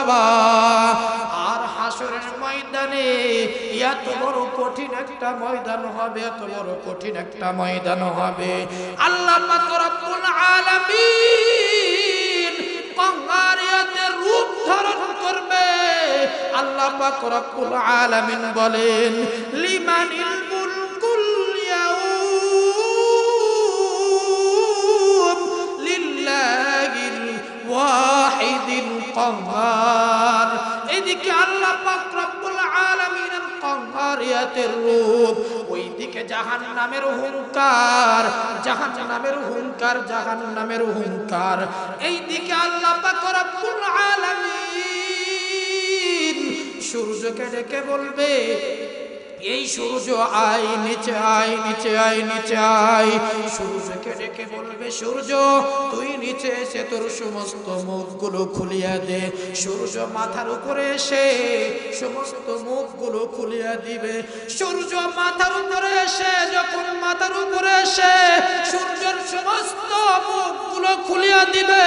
বাবা। আর হাসরের ময়দানে এত বড় কঠিন একটা ময়দান হবে, এত বড় কঠিন একটা ময়দান হবে। আল্লাহ পাক রব্বুল আলামিন কঙ্কারিয়াতের রূপ ধারণ করবে। আল্লাহ পাক রব্বুল আলামিন বলেন, লিমানিল মুলকুল ইয়াউম লিল্লাহিল ওয়াহিদিল কাহ্হার। এদিকে আল্লাহ পাক রব্বুল আলামিনের কঙ্কারিয়াতের রূপ, ওইদিকে জাহান্নামের হুঙ্কার, জাহান্নামের হুঙ্কার, জাহান্নামের হুঙ্কার। এইদিকে আল্লাহ পাক রব্বুল আলামিন সূর্যকে ডেকে বলবে, এই সূর্য আয় নিচে আয়, নিচে আয়, নিচে আয়। সূর্যকে ডেকে বলবে, সূর্য তুই নিচে এসে তোর সমস্ত মুখগুলো খুলিয়া দে। সূর্য মাথার উপরে এসে সমস্ত মুখগুলো খুলিয়া দিবে। সূর্য মাথার উপরে এসে, যখন মাথার উপরে এসে সূর্যের সমস্ত মুখগুলো খুলিয়া দিবে,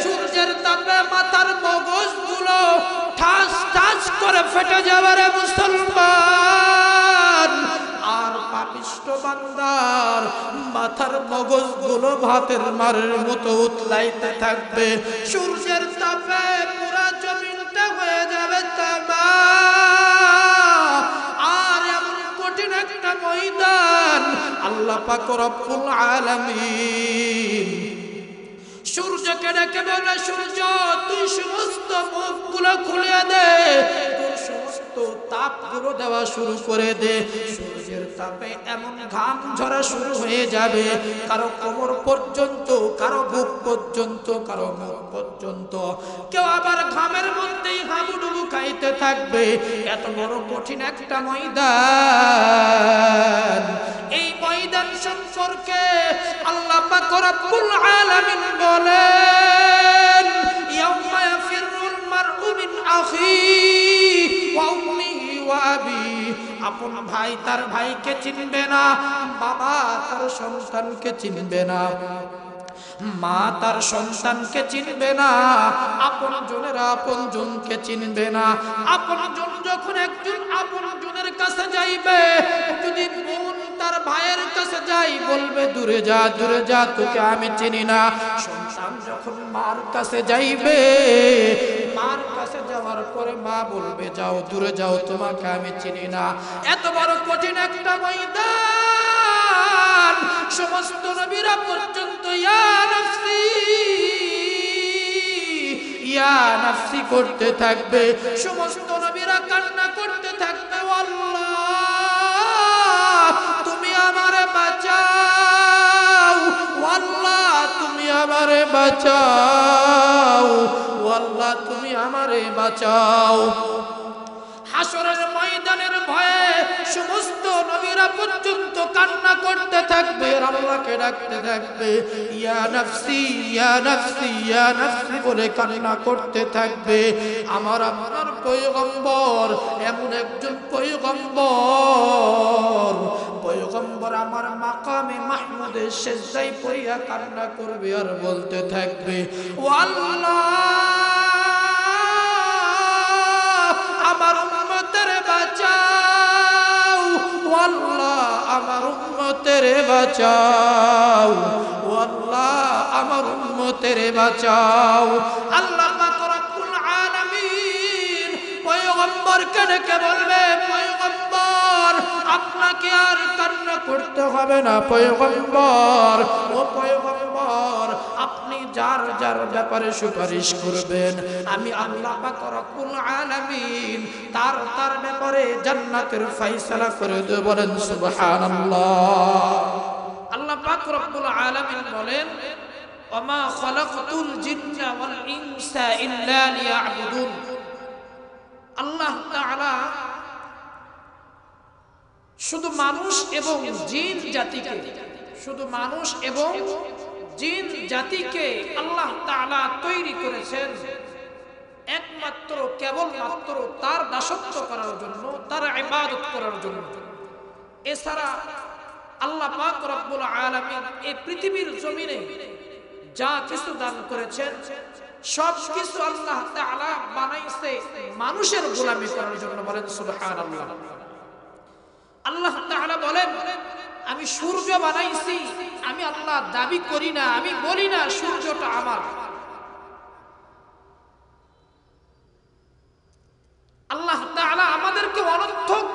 সূর্যের তাপে মাথার মগজগুলো ঠাস ঠাস করে ফেটে যাবে মুসলমান। আর পাপিষ্ঠ বান্দার মাথার মগজগুলো ভাতের মারের মতো উতলাইতে থাকবে। সূর্যের তাপে পুরা জমিনটা হয়ে যাবে তামা। আর এমন কঠিন একটা ময়দান আল্লাহ পাক রব্বুল আলামিন সূর্যকে ডেকে বলে, সূর্য তুই সমস্ত মুখগুলো খুলে দে, তোর সমস্ত তাপগুলো দেওয়া শুরু করে দে। সূর্যের তাপে এমন ঘাম ঝরা শুরু হয়ে যাবে, কারো কোমর পর্যন্ত, কারো বুক পর্যন্ত, কারো মুখ পর্যন্ত। কেউ আবার ঘামের মধ্যেই হাবুডুবু খাইতে থাকবে। এত বড় কঠিন একটা ময়দান। এই ময়দান সম্পর্কে আল্লাহ পাক রব্বুল আলামিন বলেন, ইয়াউমা ইয়াফিরুল মারউ মিন আখিহি ওয়া উম্মিহি ওয়া আবিহি। আপন ভাই তার ভাইকে চিনবে না, বাবা তার সন্তানকে চিনবে না, মা তার সন্তানকে চিনবে না, আপন জনেরা আপন জনকে চিনবে না। আপন জন যখন একজন আপন জনের কাছে যাইবে, যদি বোন তার ভাইয়ের কাছে যাই বলবে, দূরে যা, দূরে যা, তোকে আমি চিনি না। সন্তান যখন মার কাছে যাইবে, মার কাছে যাওয়ার পরে মা বলবে, যাও, দূরে যাও, তোমাকে আমি চিনি না। এত বড় কঠিন একটা ময়দান। সমস্ত নবীরা পর্যন্ত ইয়া নাফসি, ইয়া নাফসি করতে থাকবে। সমস্ত নবীরা কান্না করতে থাকবে, আল্লাহ তুমি আমারে বাঁচাও, আল্লাহ তুমি আমারে বাঁচাও, আল্লাহ তুমি আমারে বাঁচাও। হাসরের ময়দানের ভয়ে সমস্ত নবীরা পর্যন্ত কান্না করতে থাকবে, আল্লাহকে ডাকতে থাকবে, ইয়া নাফসি, ইয়া নাফসি, ইয়া নাফসি বলে কান্না করতে থাকবে। আমার আপনার পয়গম্বর এমন একজন পয়গম্বর, পয়গম্বর আমার মাকামে মাহমুদের সেজদায় পড়িয়া কান্না করবে আর বলতে থাকবে, ও আল্লাহ আমার উম্মতের বাঁচাও, আল্লাহ আমার উম্মতের বাঁচাও, আল্লাহ আমার উম্মতের বাঁচাও। আল্লাহ পাক রব্বুল আলামিন পয়গম্বরকে ডেকে বলবে, পয়গম্বর আপনাকে আর কান্না করতে হবে না পয়গম্বর, ও পয়গম্বর আপনি যার যার ব্যাপারে সুপারিশ করবেন আমি আল্লাহ পাক রব্বুল আলামিন তার তার ব্যাপারে জান্নাতের ফয়সালা করে দেব। বলেন সুবহানাল্লাহ। আল্লাহ পাক রব্বুল আলামিন বলেন, ওমা খালাকতুল জিন্না ওয়াল ইনসা ইল্লা লিয়াবুদুন। আল্লাহ তাআলা শুধু মানুষ এবং জিন জাতিকে, শুধু মানুষ এবং জিন জাতিকে আল্লাহ তাআলা তৈরি করেছেন একমাত্র কেবলমাত্র তার দাসত্ব করার জন্য, তার ইবাদত করার জন্য। এছাড়া আল্লাহ পাক রব্বুল আলামিন এই পৃথিবীর জমিনে যা কিছু দান করেছেন সবকিছু আল্লাহ তাআলা বানাইছে মানুষের গোলামি করার জন্য। বলেন সুবহানাল্লাহ। আল্লাহ তাআলা বলেন আমি সূর্য বানাইছি, আমি আল্লাহ দাবি করি না, আমি বলি না সূর্যটা আমার। আল্লাহ তাআলা আমাদেরকে অনর্থক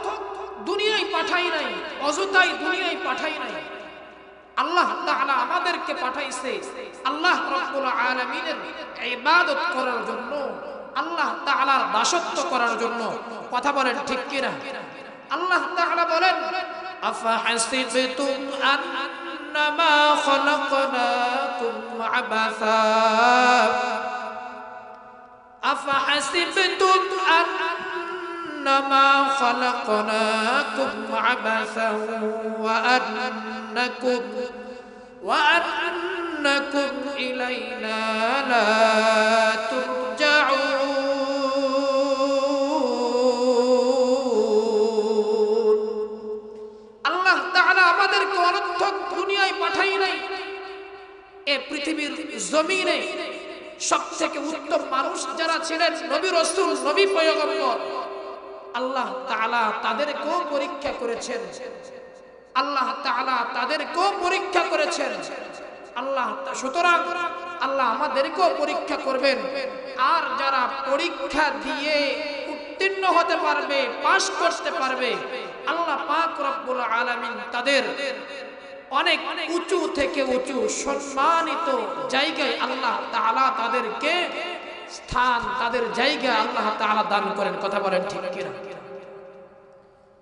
দুনিয়ায় পাঠাই নাই, অযথাই দুনিয়ায় পাঠাই নাই। আল্লাহ তাআলা আমাদেরকে পাঠাইছে আল্লাহ রাব্বুল আলামিনের ইবাদত করার জন্য, আল্লাহ তাআলার দাসত্ব করার জন্য। কথা বলেন ঠিক কিনা? আল্লাহ তাআলা বলেন আফাহাসিবতুম আন্নামা খলাকনাকুম আবাসা আফাহাসিবতুম আন্নামা খলাকনাকুম আবাসা ওয়া আন্নাকুম ইলাইনা লা তুরজাউন। আল্লাহ তাআলা আমাদেরকে অনর্থক দুনিয়ায় পাঠাই নাই। এই পৃথিবীর জমিনে সবথেকে উত্তম মানুষ যারা ছিলেন নবী রাসূল, নবী পয়গম্বর, আল্লাহ তাআলা তাদেরকেও পরীক্ষা করেছেন। আল্লাহ তাআলা তাদেরকেও পরীক্ষা করেছেন। আল্লাহ সুতরাং আল্লাহ আমাদেরকেও পরীক্ষা করবেন। আর যারা পরীক্ষা দিয়ে উত্তীর্ণ হতে পারবে, পাস করতে পারবে, আল্লাহ পাক রব্বুল আলামিন তাদের অনেক উঁচু থেকে উঁচু সম্মানিত জায়গায় আল্লাহ তাআলা তাদেরকে স্থান, তাদের জায়গা আল্লাহ তাআলা দান করেন। কথা বলেন ঠিক কিনা?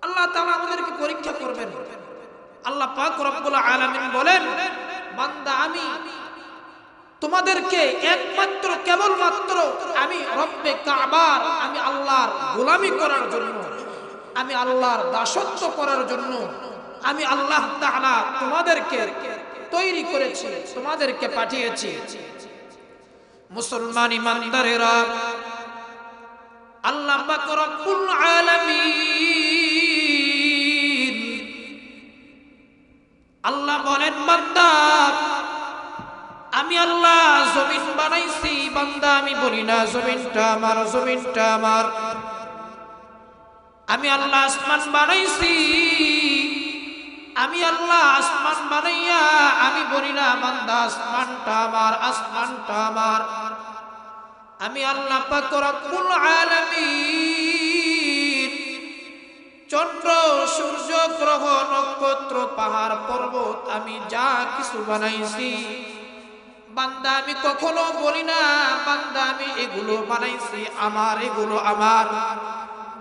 আল্লাহ তাআলা আমাদেরকে পরীক্ষা করবেন। আল্লাহ পাক রব্বুল আলামিন বলেন বান্দা আমি তোমাদেরকে একমাত্র কেবলমাত্র আমি রব্বে কাবার, আমি আল্লাহর গোলামি করার জন্য, আমি আল্লাহর দাসত্ব করার জন্য আমি আল্লাহ তাআলা তোমাদেরকে তৈরি করেছি, তোমাদেরকে পাঠিয়েছি। মুসলমান ইমানদারেরা, আল্লাহ পাক রব্বুল আলামিন আল্লাহ বলেন বান্দা আমি আল্লাহ জমিন বানাইছি। বান্দা আমি বলি না জমিনটা আমার, জমিনটা আমার। আমি আল্লাহ আসমান বানাইছি, আমি আল্লাহ আসমান বানাইয়া আমি বলি না বান্দা আসমানটা আমার, আসমানটা আমার। আমি আল্লাহ পাক রব্বুল আলামিন চন্দ্র, সূর্য, গ্রহ, নক্ষত্র, পাহাড়, পর্বত, আমি যা কিছু বানাইছি বান্দা আমি কখনো বলি না বান্দা আমি এগুলো বানাইছি আমার, এগুলো আমার।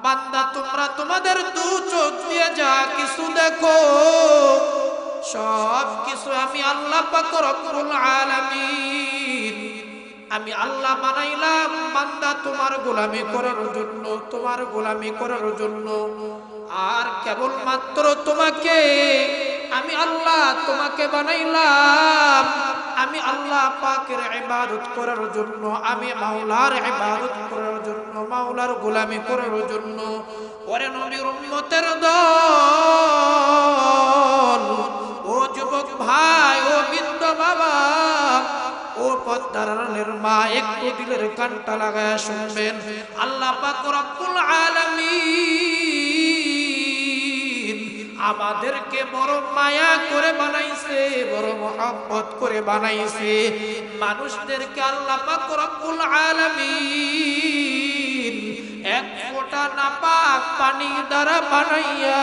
বান্দা তোমরা তোমাদের দু চোখ দিয়ে যা কিছু দেখো সব কিছু আমি আল্লাহ পাক রব্বুল আলামিন আমি আল্লাহ বানাইলাম বান্দা তোমার গোলামি করার জন্য, তোমার গোলামি করার জন্য। আর কেবলমাত্র তোমাকে আমি আল্লাহ তোমাকে বানাইলাম আমি আল্লাহ পাকের ইবাদত করার জন্য, আমি মাওলার ইবাদত করার জন্য, মাওলার গোলামি করার জন্য। ওরে নবীর উম্মতের দল, ও যুবক ভাই, ও বৃদ্ধ বাবা, ও পদ্মারানের মা, একটু দিলের কানটা লাগায় শুনবেন। আল্লাহ পাক রব্বুল আলামিন আমাদেরকে বড় মায়া করে বানাইছে, বড় মহব্বত করে বানাইছে। মানুষদেরকে আল্লাহ পাক রব্বুল আলামিন এক ফোঁটা নাপাক পানি দ্বারা বানাইয়া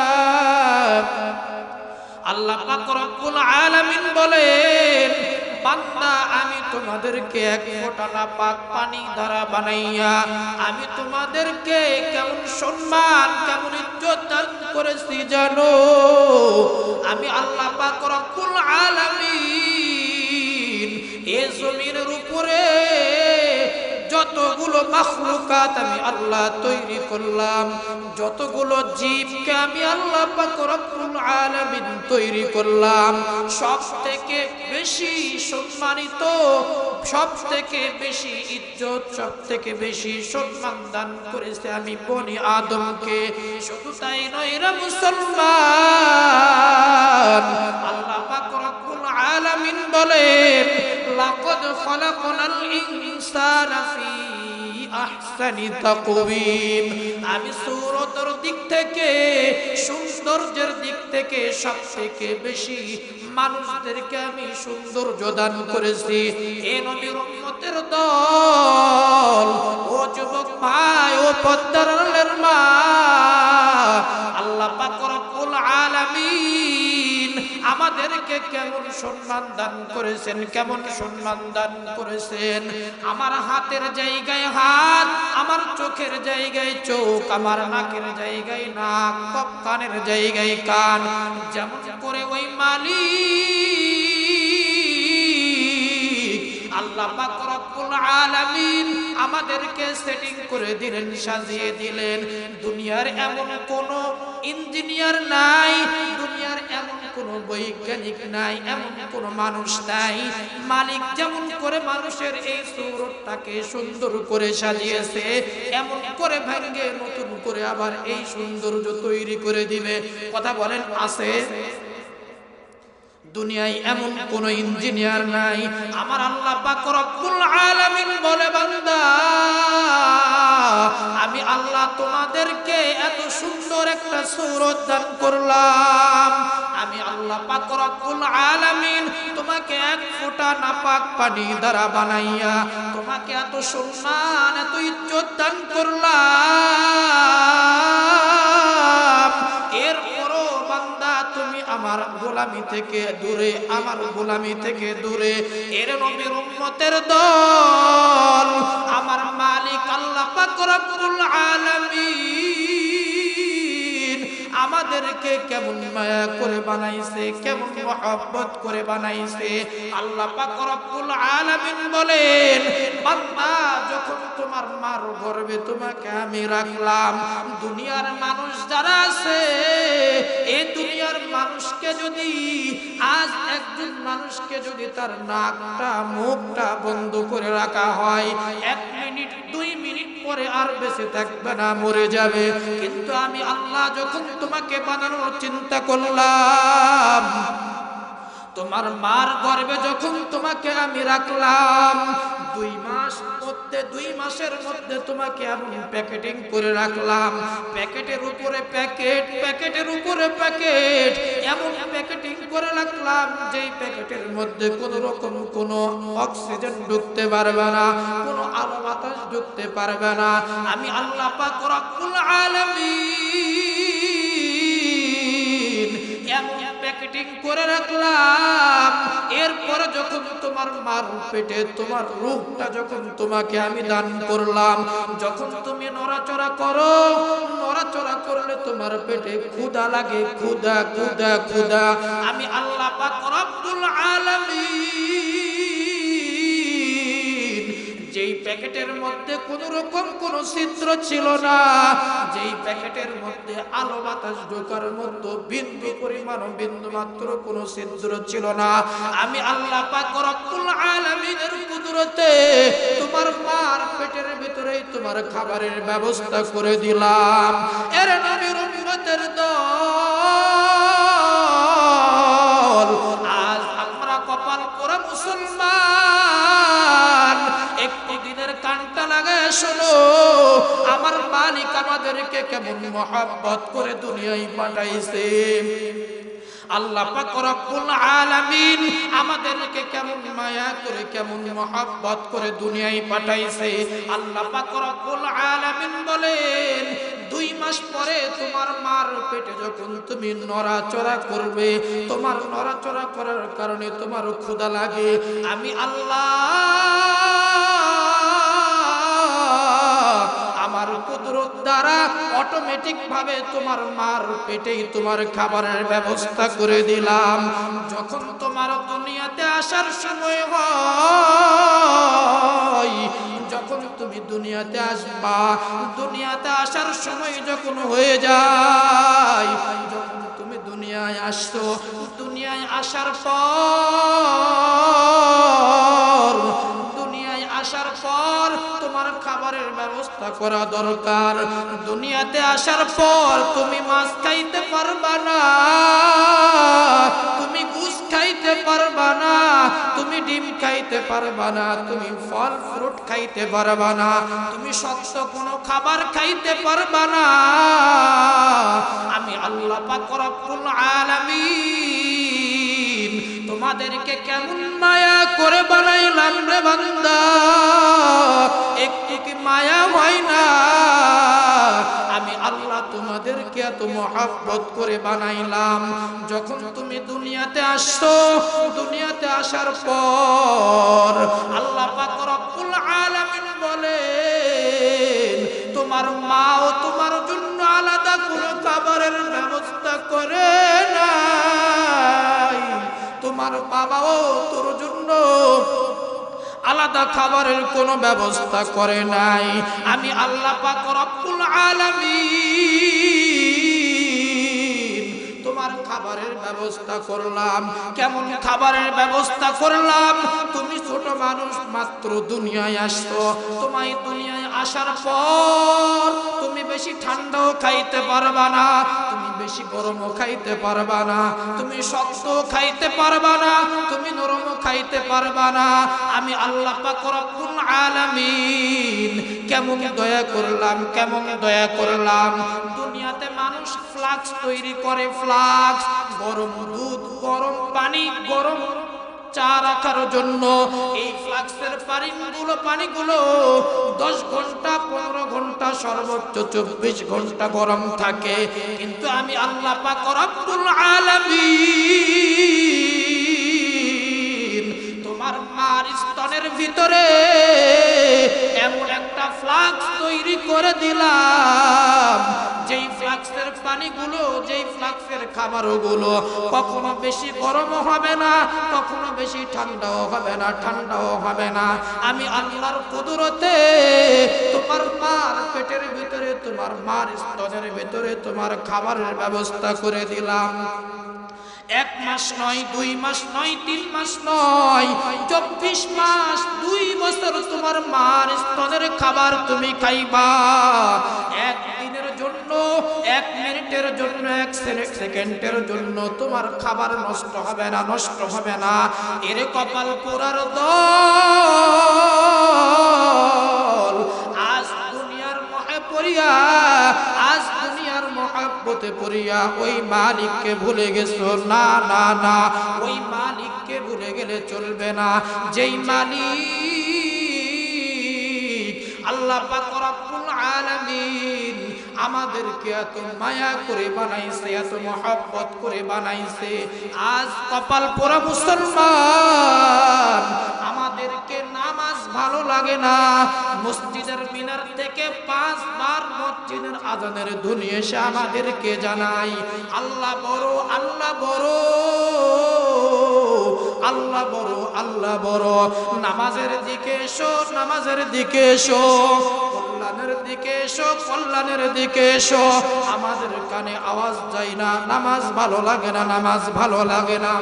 আল্লাহ পাক রব্বুল আলামিন বলেন বান্দা আমি তোমাদেরকে এক ফোঁটা নাপাক পানি দ্বারা বানাইয়া আমি তোমাদেরকে কেমন সম্মান, কেমন ইজ্জত দান করেছি জানো? আমি আল্লাহ পাক রব্বুল আলামিন এই জমিনের উপরে যতগুলো মাখলুকাত আমি আল্লাহ তৈরি করলাম, যতগুলো জীবকে আমি আল্লাহ পাক রব্বুল আলামিন তৈরি করলাম, সব থেকে বেশি সম্মানিত, সব থেকে বেশি ইজ্জত, সব থেকে বেশি সম্মান দান করেছে আমি বনি আদমকে। শুধু তাই নয় রে মুসলমান, আল্লাহ পাক রব্বুল আলামিন বলেন লাকাদ খালাকনাল ইনসানা ফি আহসানি তাকওয়িম। আমি সূরতের দিক থেকে, সৌন্দর্যের দিক থেকে সবথেকে বেশি মানুষদেরকে আমি সৌন্দর্য দান করেছি। এ নবীর উম্মতের দল, ও যুবক ভাই, ও পদ্মার আড়ালের মা, আল্লাহ পাক রব্বুল আলামিন আমাদেরকে কেমন সম্মান দান করেছেন, কেমন সম্মান দান করেছেন। আমার হাতের জায়গায় হাত, আমার চোখের জায়গায় চোখ, আমার নাকের জায়গায় নাক, কানের জায়গায় কান। যেমন করে ওই মালিক আল্লাহ পাক রব্বুল আলামিন আমাদেরকে সেটিং করে দিলেন, সাজিয়ে দিলেন। দুনিয়ার এমন কোন ইঞ্জিনিয়ার নাই, দুনিয়ার এমন কোন বৈজ্ঞানিক নাই, এমন কোন মানুষ নাই, মালিক যেমন করে মানুষের এই সূরতটাকে সুন্দর করে সাজিয়েছে, এমন করে ভেঙে নতুন করে আবার এই সৌন্দর্য তৈরি করে দিবে। কথা বলেন, আছে? দুনিয়ায় এমন কোন ইঞ্জিনিয়ার নাই। আমার আল্লাহ পাক রব্বুল আলামিন বলে, বান্দা, আমি আল্লাহ তোমাদেরকে এত সুন্দর একটা সূরত দান করলাম। আমি আল্লাহ পাক রব্বুল আলামিন তোমাকে এক ফোঁটা নাপাক পানি দ্বারা বানাইয়া তোমাকে এত সম্মান, এত ইজ্জত দান করলাম। এরপরও বান্দা তুমি আমার গোলামি থেকে দূরে, আমার গোলামি থেকে দূরে। এর নবীর উম্মতের দল, আমার মালিক আল্লাহ পাক রব্বুল আলামিন আমাদেরকে কেমন মায়া করে বানাইছে, কেমন মহব্বত করে বানাইছে। আল্লাহ পাক রব্বুল আলামিন বলেন, বান্দা, যখন তোমার মার গর্ভে তোমাকে আমি রাখলাম, দুনিয়ার মানুষ যারা আছে, এই দুনিয়ার মানুষকে যদি আজ একজন মানুষকে যদি তার নাকটা মুখটা বন্ধ করে রাখা হয়, 1 মিনিট 2 মিনিট পরে আর বেঁচে থাকবে না, মরে যাবে। কিন্তু আমি আল্লাহ যখন তোমাকে বানানোর চিন্তা করলাম, তোমার মার গর্ভে যখন তোমাকে আমি রাখলাম, 2 মাস মধ্যে, 2 মাসের মধ্যে তোমাকে এমন প্যাকেটিং করে রাখলাম, প্যাকেটের উপরে প্যাকেট, প্যাকেটের উপরে প্যাকেট, এমন প্যাকেটিং করে রাখলাম যেই প্যাকেটের মধ্যে কোনো রকম কোনো অক্সিজেন ঢুকতে পারবে না, কোনো আলো বাতাস ঢুকতে পারবে না। আমি আল্লাহ পাক রব্বুল আলামিন এমন প্যাকেটিং করে রাখলাম। এরপরে যখন তোমার মার পেটে তোমার রূহটা যখন তোমাকে আমি দান করলাম, যখন তুমি নড়াচড়া করো, নড়াচড়া করলে তোমার পেটে ক্ষুধা লাগে, ক্ষুধা ক্ষুধা ক্ষুধা। আমি আল্লাহ পাক রব্বুল আলামিন যেই প্যাকেটের মধ্যে কোনো রকম কোনো ছিদ্র ছিল না, যেই প্যাকেটের মধ্যে আলো বাতাস ঢোকার মতো বিন্দু পরিমাণ, বিন্দু মাত্র কোনো ছিদ্র ছিল না, আমি আল্লাহ পাক রব্বুল আলামিনের কুদরতে তোমার মার পেটের ভিতরেই তোমার খাবারের ব্যবস্থা করে দিলাম। এর নবীর উম্মতের দল, আজ আমরা কপাল পোড়া মুসলমান, একটু দিনের কানটা লাগায় শোনো, আমার মালিক আমাদেরকে কেমন মহব্বত করে দুনিয়ায় পাঠাইছে। আল্লাহ পাক রব্বুল আলামিন আমাদেরকে কেমন মায়া করে, কেমন মহব্বত করে দুনিয়ায় পাঠাইছে। আল্লাহ পাক রব্বুল আলামিন বলেন, 2 মাস পরে তোমার মার পেটে যখন তুমি নড়াচড়া করবে, তোমার নড়াচড়া করার কারণে তোমার ক্ষুধা লাগে, আমি আল্লাহ আমার কুদরত দ্বারা অটোমেটিক ভাবে তোমার মার পেটেই তোমার খাবারের ব্যবস্থা করে দিলাম। যখন তোমার দুনিয়াতে আসার সময় হয়, যখন তুমি দুনিয়াতে আসবা, দুনিয়াতে আসার সময় যখন হয়ে যায়, যখন তুমি দুনিয়ায় আসছো, দুনিয়ায় আসার পর, দুনিয়ায় আসার পর তোমার খাবারের ব্যবস্থা ব্যবস্থা করা দরকার। দুনিয়াতে আসার পর তুমি মাছ খাইতে পারবা না, তুমি ঘুষ খাইতে পারবা না, তুমি ডিম খাইতে পারবা না, তুমি ফল ফ্রুট খাইতে পারবা না, তুমি শক্ত কোনো খাবার খাইতে পারবা না। আমি আল্লাহ পাক রব্বুল আলামিন তোমাদেরকে কেমন মায়া করে বানাইলাম রে বান্দা, একটু কি মায়া হয় না? আমি আল্লাহ তোমাদেরকে এত মহব্বত করে বানাইলাম। যখন তুমি দুনিয়াতে আসছো, দুনিয়াতে আসার পর আল্লাহ পাক রব্বুল আলামিন বলেন তোমার মাও তোমার জন্য আলাদা কোনো খাবারের ব্যবস্থা করে নাই, তোমার বাবাও তোর জন্য আলাদা খাবারের কোনো ব্যবস্থা করে নাই। আমি আল্লাহ পাক রব্বুল আলামিন তোমার খাবারের ব্যবস্থা করলাম। কেমন খাবারের ব্যবস্থা করলাম? তুমি ছোট মানুষ, মাত্র দুনিয়ায় আসছো। তোমায় দুনিয়ায় আসার পর তুমি বেশি ঠান্ডাও খাইতে পারবা না, তুমি বেশি গরমও খাইতে পারবা না, তুমি শক্ত খাইতে পারবা না, তুমি নরমও খাইতে পারবা না। আমি আল্লাহ পাক রব্বুল আলামিন কেমন দয়া করলাম, কেমন দয়া করলাম। দুনিয়াতে মানুষ ফ্লাক্স তৈরি করে, ফ্লাক্স, গরম দুধ, গরম পানি, গরম চা রাখার জন্য। এই ফ্লাক্সের পানিগুলো 10 ঘন্টা 15 ঘন্টা সর্বোচ্চ 24 ঘন্টা গরম থাকে। কিন্তু আমি আল্লাহ পাক রব্বুল আলামিন তোমার মার স্তনের ভিতরে এমন একটা ফ্লাক্স তৈরি করে দিলাম, যেই ফ্লাক্সের পানিগুলো, যেই ফ্লাক্সের খাবারগুলো কখনো বেশি গরম হবে না, কখনো বেশি ঠান্ডাও হবে না, ঠান্ডাও হবে না। আমি আল্লাহর কুদরতে তোমার মার পেটের ভিতরে, তোমার মার স্তনের ভিতরে তোমার খাবারের ব্যবস্থা করে দিলাম। 1 মাস নয়, 2 মাস নয়, 3 মাস নয়, 24 মাস, 2 বছর তোমার মার স্তনের খাবার তুমি খাইবা। একদিনের জন্য, 1 মিনিটের জন্য, 1 সেকেন্ডের জন্য তোমার খাবার নষ্ট হবে না, নষ্ট হবে না। এর কপাল পোড়ার দল আজ দুনিয়ার মোহে পড়িয়া, আজ দুনিয়ার মহব্বতে পড়িয়া ওই মালিককে ভুলে গেছো। না না না, ওই মালিককে ভুলে গেলে চলবে না। যেই মালিক আল্লাহ পাক রব্বুল আলামিন আমাদেরকে এত মায়া করে বানাইছে, এত মহব্বত করে বানাইছে। আজ কপাল পোড়া মুসলমান, আমাদেরকে নামাজ ভালো লাগে না। মসজিদের মিনার থেকে 5 বার মসজিদের আজানের ধ্বনি এসে আমাদেরকে জানাই আল্লাহ বড়, আল্লাহ বড়, আল্লাহ বড়, আল্লাহ বড়। নামাজের দিকে এসো, নামাজের দিকে এসো, কল্যাণের দিকে এসো, কল্যাণের দিকে এসো। আমাদের কানে আওয়াজ যায় না, নামাজ ভালো লাগে না, নামাজ ভালো লাগে না।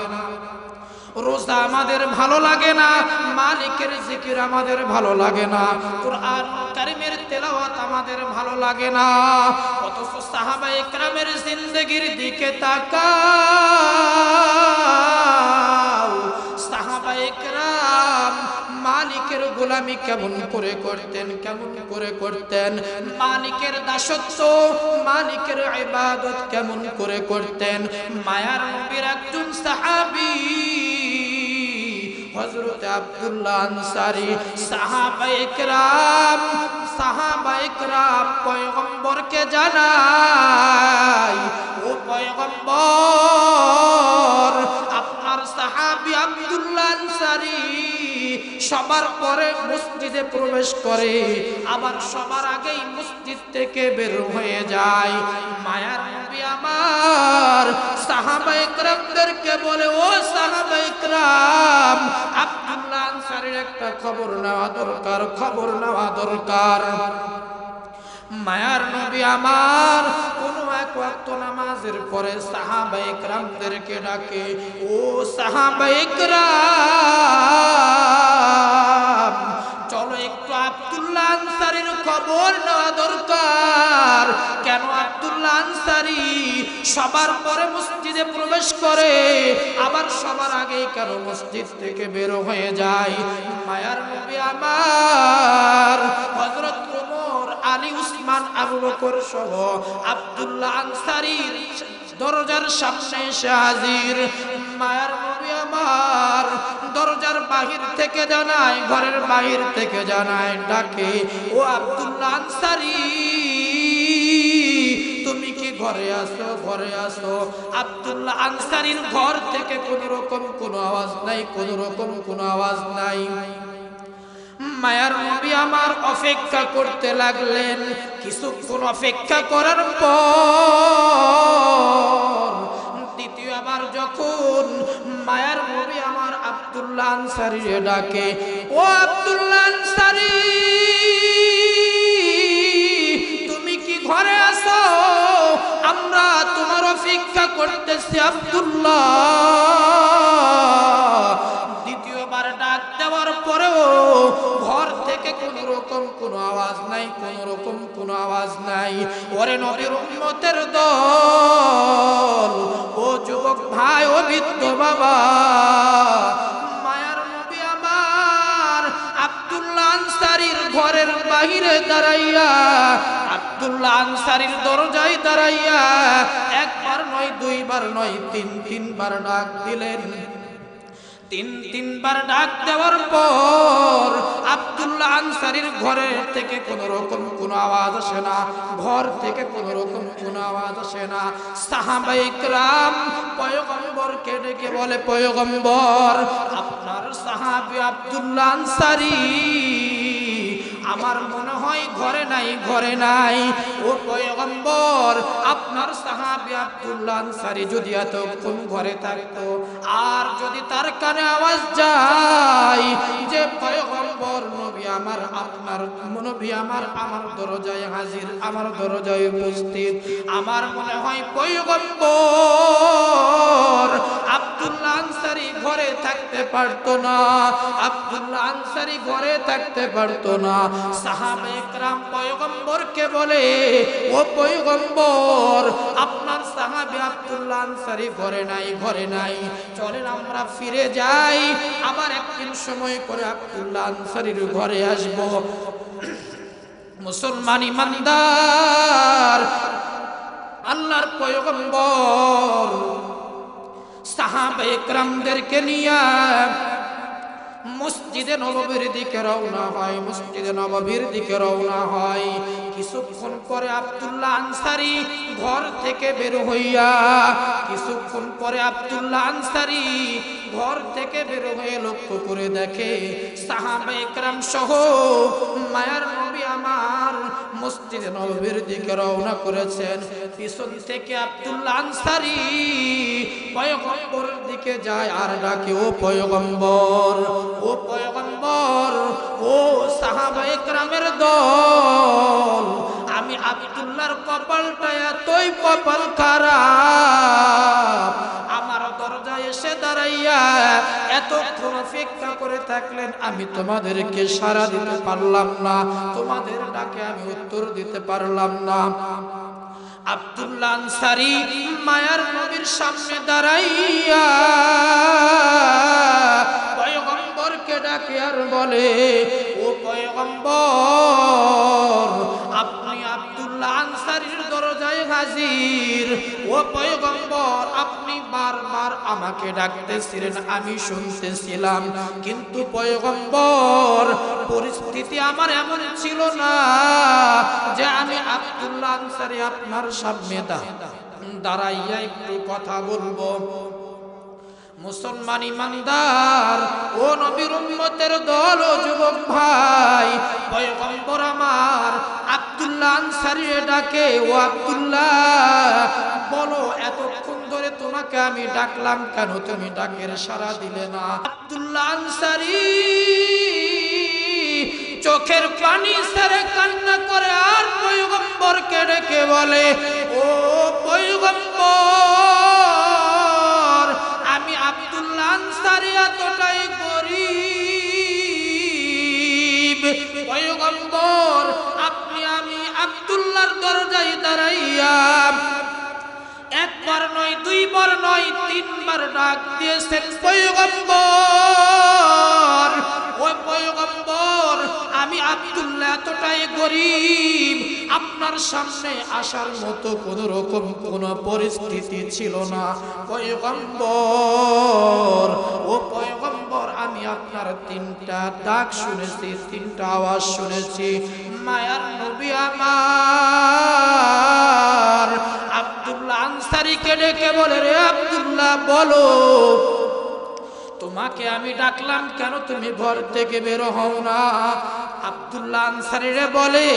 রোজা আমাদের ভালো লাগে না, মালিকের জিকির আমাদের ভালো লাগে না, কুরআন কারীমের তেলাওয়াত আমাদের ভালো লাগে না। অথচ সাহাবায়ে কেরামের জিন্দেগির দিকে তাকাও। সাহাবায়ে কেরাম মালিকের গোলামি কেমন করে করতেন, কেমন করে করতেন, মালিকের দাসত্ব, মালিকের ইবাদত কেমন করে করতেন। মায়ার নবীর একজন সাহাবী হযরত আব্দুল্লাহ আনসারী, সাহাবায়ে কেরাম পয়গম্বরকে জানায়, ও পয়গম্বর, আপনার সাহাবী আব্দুল্লাহ আনসারী সবার পরে মসজিদে প্রবেশ করে, আবার সবার আগেই মসজিদ থেকে বের হয়ে যায়। মায়ার নবী আমার সাহাবায়ে কেরামদেরকে বলে, ও সাহাবায়ে কেরাম, আব্দুল্লাহ আনসারীর একটা খবর নেওয়া দরকার, খবর নেওয়া দরকার। মায়ার নবী আমার কোন এক ওয়াক্ত নামাজের পরে সাহাবায়ে কেরামদেরকে ডাকে, ও সাহাবায়ে কেরাম, চলো একটু আব্দুল্লাহ আনসারীর খবর আনসারী সবার পরে মসজিদে প্রবেশ করে, আবার সবার আগেই কেন মসজিদ থেকে বের হয়ে যায়? মায়ার নবী আমার হযরত ওমর, আলী, উসমান, আবু বকর সহ আব্দুল্লাহ আনসারীর দরজার সামনে এসে হাজির। মায়ার নবী আমার দরজার বাহির থেকে জানায়, ঘরের বাহির থেকে জানায়, ডাকে, ও আব্দুল্লাহ আনসারী, তুমি কি ঘরে আসো? ঘরে আসো। আব্দুল্লাহ আনসারীর ঘর থেকে কোনো রকম কোনো আওয়াজ নাই, কোনো রকম কোনো আওয়াজ নাই। মায়ার নবী আমার অপেক্ষা করতে লাগলেন। কিছুক্ষণ অপেক্ষা করার পর দ্বিতীয়বার যখন মায়ার নবী আমার আব্দুল্লাহ আনসারীকে ডাকে, ও আব্দুল্লাহ আনসারী, তুমি কি ঘরে আসো? আমরা তোমার অপেক্ষা করতেছি আব্দুল্লাহ। দ্বিতীয়বার ডাক দেওয়ার পরেও ঘর থেকে কোন রকম কোনো আওয়াজ নাই, কোন রকম কোনো আওয়াজ নাই। ওরে নবীর উম্মতের দল, ও যুবক ভাই, ও বৃদ্ধ বাবা, মায়ার নবী আমার আব্দুল্লাহ আনসারীর ঘরের বাহিরে দাঁড়াইয়া, আব্দুল্লাহ আনসারীর দরজায় দাঁড়াইয়া একবার নয়, দুইবার নয়, তিনবার ডাক দিলেন। তিনবার ডাক দেওয়ার পর আব্দুল্লাহ আনসারীর ঘরের থেকে কোনো রকম কোনো আওয়াজ আসে না, ঘর থেকে কোনো রকম কোনো আওয়াজ আসে না। সাহাবায়ে কেরাম পয়গম্বরকে ডেকে বলে, পয়গম্বর, আপনার সাহাবী আব্দুল্লাহ আনসারী আমার মনে হয় ঘরে নাই, ঘরে নাই। ও পয়গম্বর, আপনার সাহাবী আব্দুল্লাহ আনসারী যদি এতক্ষণ ঘরে থাকতো, আর যদি তার কানে আওয়াজ যায় যে পয়গম্বর নবী আমার, আপনার নবী আমার আমার দরজায় হাজির, আমার দরজায় উপস্থিত, আমার মনে হয় পয়গম্বর আব্দুল্লাহ আনসারী ঘরে থাকতে পারতো না, আব্দুল্লাহ আনসারী ঘরে থাকতে পারতো না। সাহাবায়ে কেরাম পয়গম্বরকে বলে, ও পয়গম্বর, আপনার সাহাবী আব্দুল্লাহ আনসারী ঘরে নাই, ঘরে নাই, চলেন আমরা ফিরে যাই, আবার একদিন সময় করে আব্দুল্লাহ আনসারীর ঘরে আসব। মুসলমান ইমানদার, আল্লাহর পয়গম্বর সাহাবায়ে কেরামদেরকে নিয়ে মসজিদে নববীর দিকে রওনা হয়, মসজিদে নববীর দিকে রওনা হয়। কিছুক্ষণ পরে আব্দুল্লাহ আনসারী ঘর থেকে বের হইয়া, কিছুক্ষণ পরে আব্দুল্লাহ আনসারী ঘর থেকে বের হয়ে লক্ষ্য করে দেখে সাহাবায়ে কেরাম সহ মায়ার নবী আমার মসজিদে নববীর দিকে রওনা করেছেন। পিছন থেকে আব্দুল্লাহ আনসারী পয়গম্বরের দিকে যায় আর ডাকে, ও পয়গম্বর, ও পয়গম্বর, ও সাহাবায়ে কেরামের দল, আমি আব্দুল্লাহর কপালটা এতই কপাল খারাপ, আমার দরজায় এসে দাঁড়াইয়া এতক্ষণ অপেক্ষা করে থাকলেন, আমি তোমাদেরকে সাড়া দিতে পারলাম না, তোমাদের ডাকে আমি উত্তর দিতে পারলাম না। আব্দুল্লাহ আনসারী মায়ার নবীর সামনে দাঁড়াইয়া পয়গম্বরকে ডাকে আর বলে, ও পয়গম্বর, আপনি আব্দুল্লাহ আনসারীর দরজায় হাজির। ও পয়গম্বর, আপনি বারবার আমাকে ডাকতেছিলেন, আমি শুনতেছিলাম, কিন্তু পয়গম্বর পরিস্থিতি আমার এমন ছিল না যে আমি আব্দুল্লাহ আনসারী আপনার সামনে দাঁড়াইয়া একটু কথা বলবো। মুসলমান ইমানদার, ও নবীর উম্মতের দল, ও যুবক ভাই, পয়গম্বর আমার আব্দুল্লাহ আনসারী ডাকে, ও আব্দুল্লাহ, বলো এতক্ষণ ধরে তোমাকে আমি ডাকলাম কেন, তুমি ডাকের সাড়া দিলে না? আব্দুল্লাহ আনসারী চোখের পানি ছেড়ে কান্না করে আর পয়গম্বরকে ডেকে বলে, ও পয়গম্বর, আমি আব্দুল্লাহ আনসারী এতটাই গরীব, পয়গম্বর আপনি আমি আব্দুল্লাহ আব্দুল্লাহর দরজায় দাঁড়াইয়া একবার নয়, দুইবার নয়, তিনবার ডাক দিয়েছেন, পয়গম্বর, ও পয়গম্বর, আমি আব্দুল্লাহ এতটাই গরীব, আপনার সামনে আসার মতো কোন রকম কোন পরিস্থিতি ছিল না। পয়গম্বর, ও পয়গম্বর, আমি আপনার তিনটা ডাক শুনেছি, তিনটা আওয়াজ শুনেছি। মায়ার নবী আমার আব্দুল্লাহ আনসারীকে ডেকে বলে, রে আব্দুল্লাহ, বলো তোমাকে আমি ডাকলাম কেন, তুমি ঘর থেকে বের হও না? আব্দুল্লাহ আনসারী রে বলে,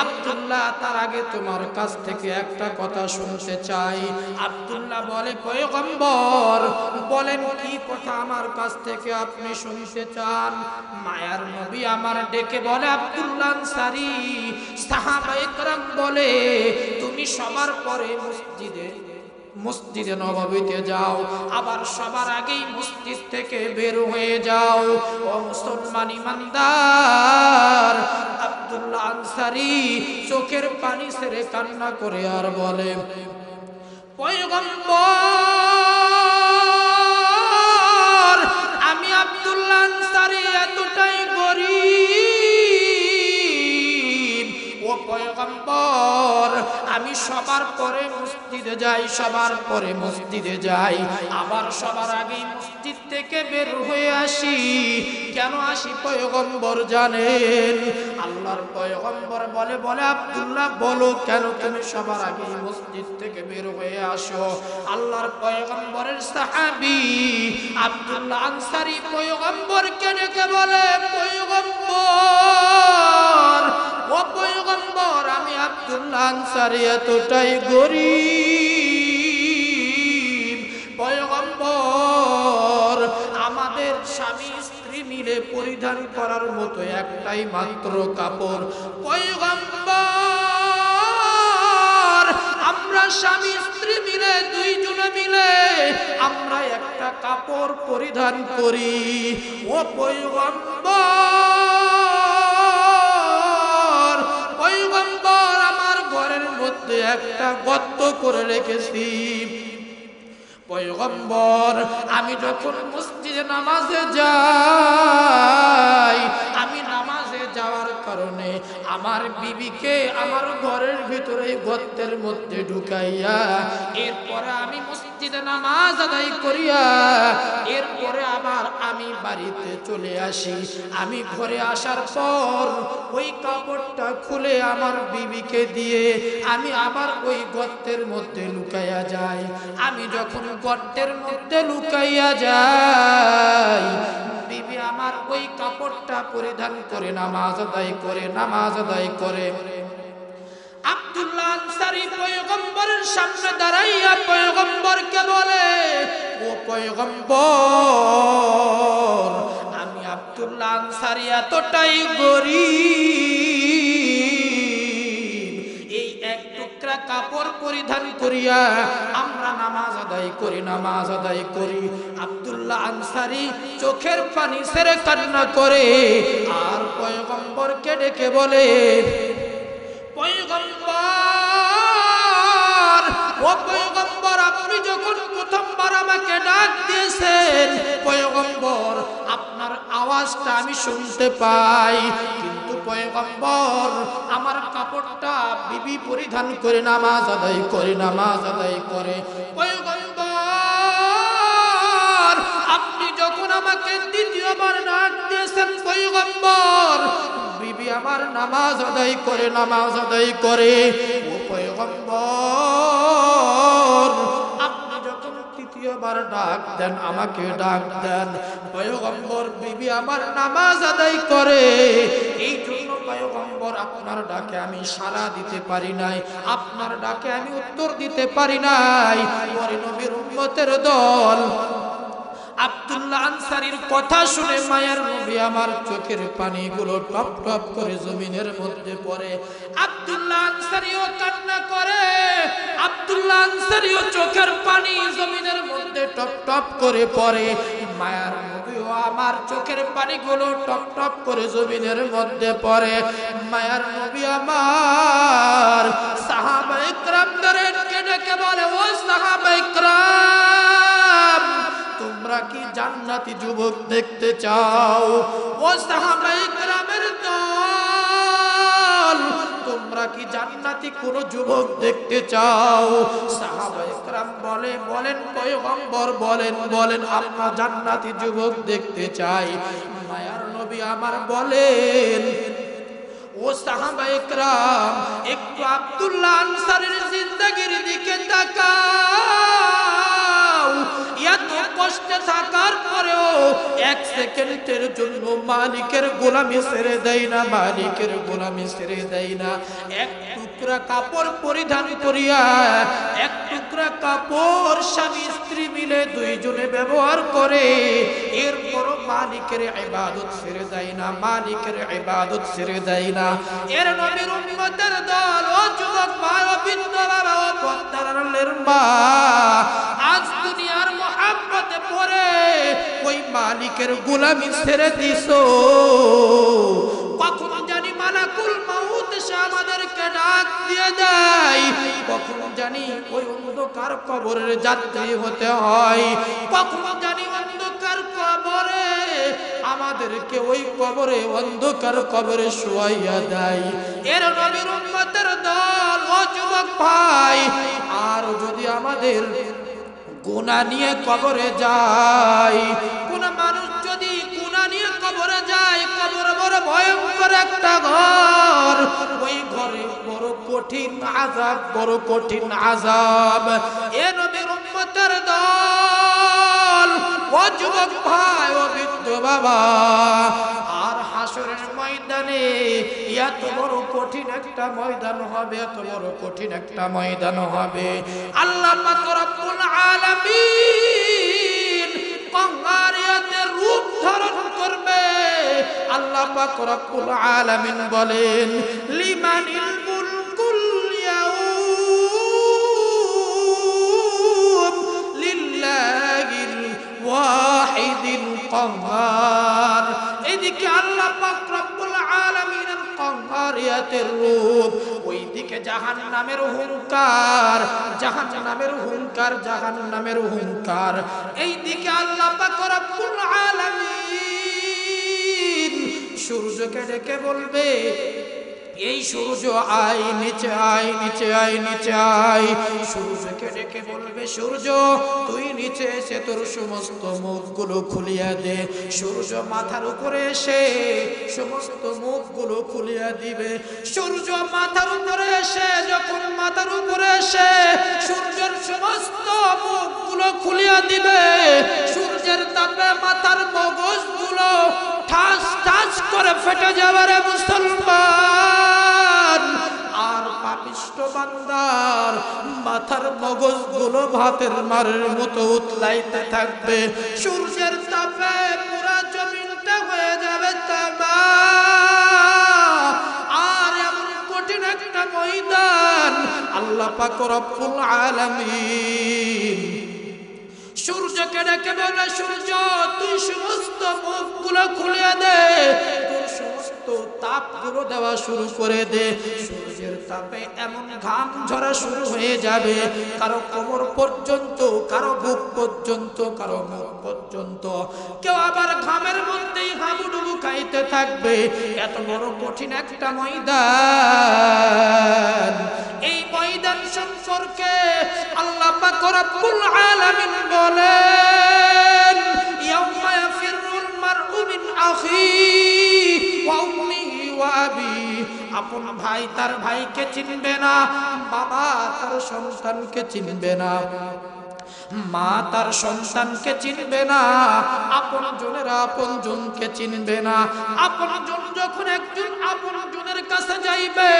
আব্দুল্লাহ, তার আগে তোমার কাছ থেকে একটা কথা শুনতে চাই। আব্দুল্লাহ বলে, পয়গম্বর বলেন, কি কথা আমার কাছ থেকে আপনি শুনতে চান? মায়ার নবী আমার ডেকে বলে, আব্দুল্লাহ আনসারী, সাহাবায়ে কেরাম বলে তুমি সবার পরে মসজিদে নববীতে যাও, আবার সবার আগেই মসজিদ থেকে বের হয়ে যাও। ও মুসলমান ইমানদার, আব্দুল্লাহ আনসারী চোখের পানি ছেড়ে কান্না করে আর বলে, পয়গম্বর, আমি আব্দুল্লাহ আনসারী এতটাই গরীব, ও পয়গম্বর, আমি সবার পরে মসজিদে যাই, সবার পরে মসজিদে যাই, আবার সবার আগে মসজিদ থেকে বের হয়ে আসি। কেন আসি পয়গম্বর জানেন? আল্লাহর পয়গম্বর বলে, আব্দুল্লাহ বলো কেন তুমি সবার আগে মসজিদ থেকে বের হয়ে আসো? আল্লাহর পয়গম্বরের সাহাবী আব্দুল্লাহ আনসারী পয়গম্বরকে ডেকে বলে, পয়গম্বর, ও পয়গম্বর, আমি আব্দুল্লাহ আনসারী এতটাই গরীব, পয়গম্বর, আমাদের স্বামী স্ত্রী মিলে পরিধান করার মতো একটাই মাত্র কাপড়। পয়গম্বর, আমরা স্বামী স্ত্রী মিলে, দুইজনে মিলে আমরা একটা কাপড় পরিধান করি। ও পয়গম্বর, পয়গম্বর, আমার ঘরের মধ্যে একটা গর্ত করে রেখেছি। পয়গম্বর, আমি যখন মসজিদে নামাজে যাই, আমি নামাজে যাওয়ার কারণে আমার বিবিকে আমার ঘরের ভিতরে গর্তের মধ্যে ঢুকাইয়া, এরপরে আমি মসজিদে নামাজ আদায় করিয়া এরপরে আবার আমি বাড়িতে চলে আসি। আমি ঘরে আসার পর ওই কাপড়টা খুলে আমার বিবিকে দিয়ে আমি আবার ওই গর্তের মধ্যে লুকাইয়া যাই। আমি যখন গর্তের মধ্যে লুকাইয়া যাই, বিবি আমার ওই কাপড়টা পরিধান করে নামাজ আদায় করে। আব্দুল্লাহ আনসারী পয়গম্বরের সামনে দাঁড়াইয়া পয়গম্বরকে বলে, ও পয়গম্বর, আমি আব্দুল্লাহ আনসারী এতটাই গরীব, এই এক টুকরা কাপড় পরিধান করিয়া আমরা নামাজ আদায় করি। আব্দুল্লাহ আনসারী চোখের পানি ছেড়ে কান্না করে আর পয়গম্বরকে ডেকে বলে, পয়গম্বর, ও পয়গম্বর, আপনি যখন প্রথমবার আমাকে ডাক দিয়েছেন, পয়গম্বর, আপনার আওয়াজটা আমি শুনতে পাই, কিন্তু পয়গম্বর, আমার কাপড়টা বিবি পরিধান করে নামাজ আদায় করে। পয়গম্বর, আপনি যখন আমাকে দ্বিতীয়বার ডাক দিয়েছেন, পয়গম্বর, বিবি আমার নামাজ আদায় করে। ও পয়গম্বর, আপনি যখন তৃতীয়বার ডাক দেন, আমাকে ডাক দেন, পয়গম্বর, বিবি আমার নামাজ আদায় করে। এই জন্য পয়গম্বর, আপনার ডাকে আমি সাড়া দিতে পারি নাই, আপনার ডাকে আমি উত্তর দিতে পারি নাই। পরে নবীর উম্মতের দল আব্দুল্লাহ আনসারীর কথা শুনে মায়ের নবী আমার চোখের পানিগুলো টপ টপ করে জমিনের মধ্যে পড়ে। আব্দুল্লাহ আনসারীও কান্না করে, আব্দুল্লাহ আনসারীও চোখের পানি জমিনের মধ্যে টপ টপ করে পড়ে। মায়ের নবীও আমার চোখের পানিগুলো টপ টপ করে জমিনের মধ্যে পড়ে। মায়ের নবী আমার সাহাবায়ে কেরামদেরকে ডেকে বলে, ও সাহাবায়ে কেরাম, তোমরা কি জান্নাতি যুবক দেখতে চাও? ও সাহাবায়ে কেরামের দল, তোমরা কি জান্নাতি কোন যুবক দেখতে চাও? সাহাবায়ে কেরাম বলেন পয়গম্বর, বলেন আমরা জান্নাতি যুবক দেখতে চাই। মায়ার নবী আমার বলেন, ও সাহাবায়ে কেরাম, একটু আব্দুল্লাহ আনসারীর জিন্দেগির দিকে তাকাও। এত কষ্টে থাকার পরেও এক সেকেন্ডের জন্য মালিকের গোলামি ছেড়ে দেয় না, মালিকের গোলামি ছেড়ে দেয় না। এক টুকরা কাপড় পরিধান করিয়া, এক টুকরা কাপড় স্বামী স্ত্রী মিলে দুইজনে ব্যবহার করে, এরপরও মালিকের ইবাদত ছেড়ে দেয় না, মালিকের ইবাদত ছেড়ে দেয় না। এর নবীর উম্মতের দল, ও যুবক ভাই, ও বৃদ্ধ বাবা, ও পদ্মার মা, আজ দুনিয়ার মহাব্বতে পড়ে ওই মালিকের গোলামি ছেড়ে দিছো। কখন জানি মালাকুল মাউত সে আমাদেরকে ডাক দিয়ে দেয়, কখন জানি ওই অন্ধকার কবরের যাত্রী হতে হয়, কখন জানি অন্ধকার কবরে আমাদেরকে ওই কবরে অন্ধকার কবরে শোয়াইয়া দেয়। এর নবীর উম্মতের দল, ও যুবক ভাই, আর যদি আমাদের গুনাহ নিয়ে কবরে যায়, কোন মানুষ যদি গুনাহ নিয়ে কবরে যায়, কবর বড় ভয়ঙ্কর একটা ঘর, ওই ঘরে বড় কঠিন আযাব, বড় কঠিন আযাব। এ নবীর উম্মতের দল, ও যুবক ভাই, ও বৃদ্ধ বাবা, আর হাসরের ময়দানে এত বড় কঠিন একটা ময়দান হবে, এত বড় কঠিন একটা ময়দান হবে। আল্লাহ পাক রব্বুল আলামিন কঙ্গারিয়াতের রূপ ধারণ করবে। আল্লাহ পাক রব্বুল আলামিন বলেন, লিমানিল মুলকুল ইয়াউম লিল্লাহিল ওয়াহিদিল কাহ্হার। এদিকে আল্লাহ পাক রব্বুল আলামিনের কঙ্গারিয়াতের রূপ, ওইদিকে জাহান্নামের হুঙ্কার, জাহান্নামের হুঙ্কার, জাহান্নামের হুঙ্কার। এইদিকে আল্লাহ পাক রব্বুল আলামিন সূর্যকে ডেকে বলবে, এই সূর্য আয় নিচে আয়, নিচে আয়, নিচে আয়। সূর্যকে ডেকে বলবে, সূর্য তুই নিচে এসে তোর সমস্ত মুখগুলো খুলিয়া দে। সূর্য মাথার উপরে এসে সমস্ত মুখগুলো খুলিয়া দিবে। সূর্য মাথার উপরে এসে, যখন মাথার উপরে এসে সূর্যের সমস্ত মুখগুলো খুলিয়া দিবে, সূর্যের তাপে মাথার মগজগুলো ঠাস ঠাস করে ফেটে যাবে রে মুসলমান। আর পাপিষ্ঠ বান্দার মাথার মগজগুলো ভাতের মারের মতো উতলাইতে থাকবে। সূর্যের তাপে পুরা জমিনটা হয়ে যাবে তামা। আর এমন কঠিন একটা ময়দান আল্লাহ পাক রব্বুল আলামিন সূর্যকে ডেকে বলে, সূর্য তুই সমস্ত মুখগুলো খুলে দে, তোর সমস্ত তাপগুলো দেওয়া শুরু করে দে। সূর্যের তাপে এমন ঘাম ঝরা শুরু হয়ে যাবে, কারো কোমর পর্যন্ত, কারো বুক পর্যন্ত, কারো মুখ পর্যন্ত। কেউ আবার ঘামের মধ্যেই হাবুডুবু খাইতে থাকবে। এত বড় কঠিন একটা ময়দান। এই ময়দান সম্পর্কে আল্লাহ পাক রব্বুল আলামিন বলেন, ইয়াউমা ইয়াফিরুল মারউ মিন আখিহি ওয়া উম্মিহি ওয়া আবিহি। আপন ভাই তার ভাইকে চিনবে না, বাবা তার সন্তানকে চিনবে না, মা তার সন্তানকে চিনবে না, আপন জনেরা আপন জনকে চিনবে না। আপন জন যখন একজন আপন জনের কাছে যাইবে,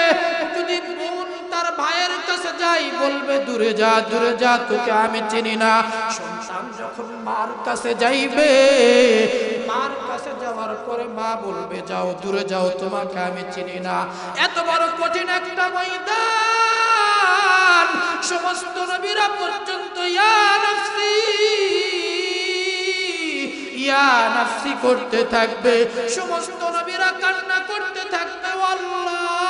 যদি বোন তার ভাইয়ের কাছে যাই, বলবে দূরে যা, দূরে যা, তোকে আমি চিনি না। সন্তান যখন মার কাছে যাইবে। মার কাছে যাওয়ার পরে মা বলবে যাও দূরে যাও, তোমাকে আমি চিনি না। এত বড় কঠিন একটা ময়দান, সমস্ত নবীরা পর্যন্ত ইয়া নাফসি ইয়া নাফসি করতে থাকবে। সমস্ত নবীরা কান্না করতে থাকবে, আল্লাহ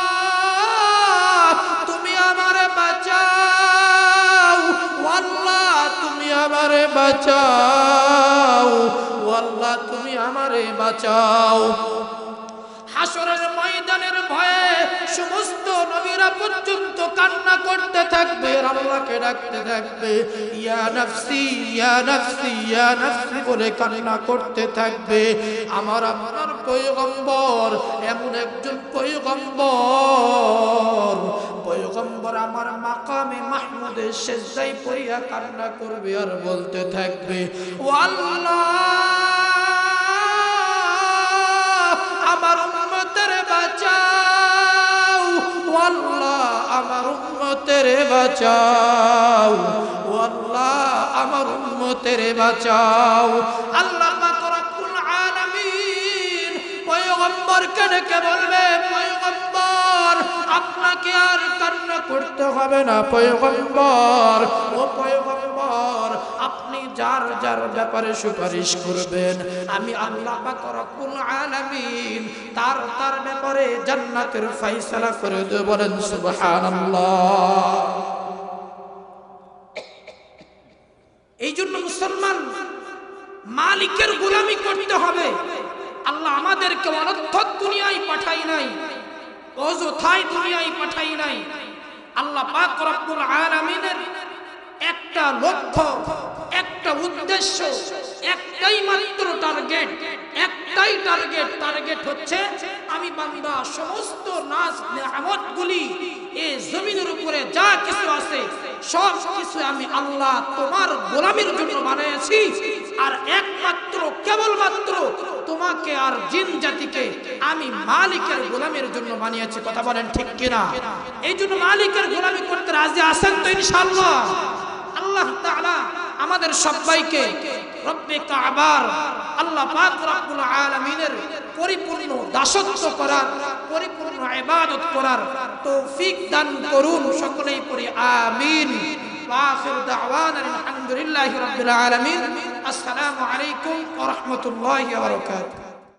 তুমি আমারে বাঁচাও, আল্লাহ তুমি আমারে বাঁচাও, আল্লাহ তুমি আমারে বাঁচাও। হাসরের ময়দানের ভয়ে সমস্ত নবীরা পর্যন্ত কান্না করতে থাকবে, আল্লাহকে ডাকতে থাকবে, ইয়া নাফসি ইয়া নাফসি ইয়া নাফসি বলে কান্না করতে থাকবে। আমার আপনার পয়গম্বর এমন একজন পয়গম্বর আমার মাকামে মাহমুদের সেজদায় পড়িয়া কান্না করবে আর বলতে থাকবে, ও আল্লাহ আমার উম্মতের বাঁচাও, আল্লাহ আমার উম্মতের বাঁচাও, আল্লাহ আমার উম্মতের বাঁচাও। আল্লাহ পাক রব্বুল আলামিন পয়গম্বরকে ডেকে বলবে, পয়গম্বর আপনাকে আর কান্না করতে হবে না পয়গম্বর, ও পয়গম্বর আপনি যার যার ব্যাপারে সুপারিশ করবেন আমি আল্লাহ পাক রব্বুল আলামিন তার তার ব্যাপারে জান্নাতের ফয়সালা করে দেব। বলেন সুবহানাল্লাহ। এই জন্য মুসলমান মালিকের গোলামি করতে হবে। আল্লাহ আমাদেরকে অনর্থক দুনিয়ায় পাঠাই নাই, অযথায় দুনিয়ায় পাঠাই নাই। আল্লাহ পাক রব্বুল আলামিনের একটা লক্ষ্য, একটা উদ্দেশ্য, একটাই মাত্র টার্গেট, একটাই টার্গেট হচ্ছে আমি বান্দা সমস্ত নাজ নেয়ামতগুলি এই জমিনের উপরে যা কিছু আছে সব কিছু আমি আল্লাহ তোমার গোলামির জন্য বানিয়েছি, আর একমাত্র কেবলমাত্র তোমাকে আর জিন জাতিকে আমি মালিকের গোলামির জন্য বানিয়েছি। কথা বলেন ঠিক কিনা? এই জন্য মালিকের গোলামি করতে রাজি আছেন তো ইনশাআল্লাহ? আল্লাহ তাআলা আমাদের সবাইকে রব্বে কাবার আল্লাহ পাক রব্বুল আলামিনের পরিপূর্ণ দাসত্ব করার, পরিপূর্ণ ইবাদত করার তৌফিক দান করুন। সকলেই পড়ি আমিন। আখির দাওয়ানা আলহামদুলিল্লাহি রাব্বিল আলামিন। আসসালামু আলাইকুম ওয়া রাহমাতুল্লাহি ওয়া বারাকাতুহু।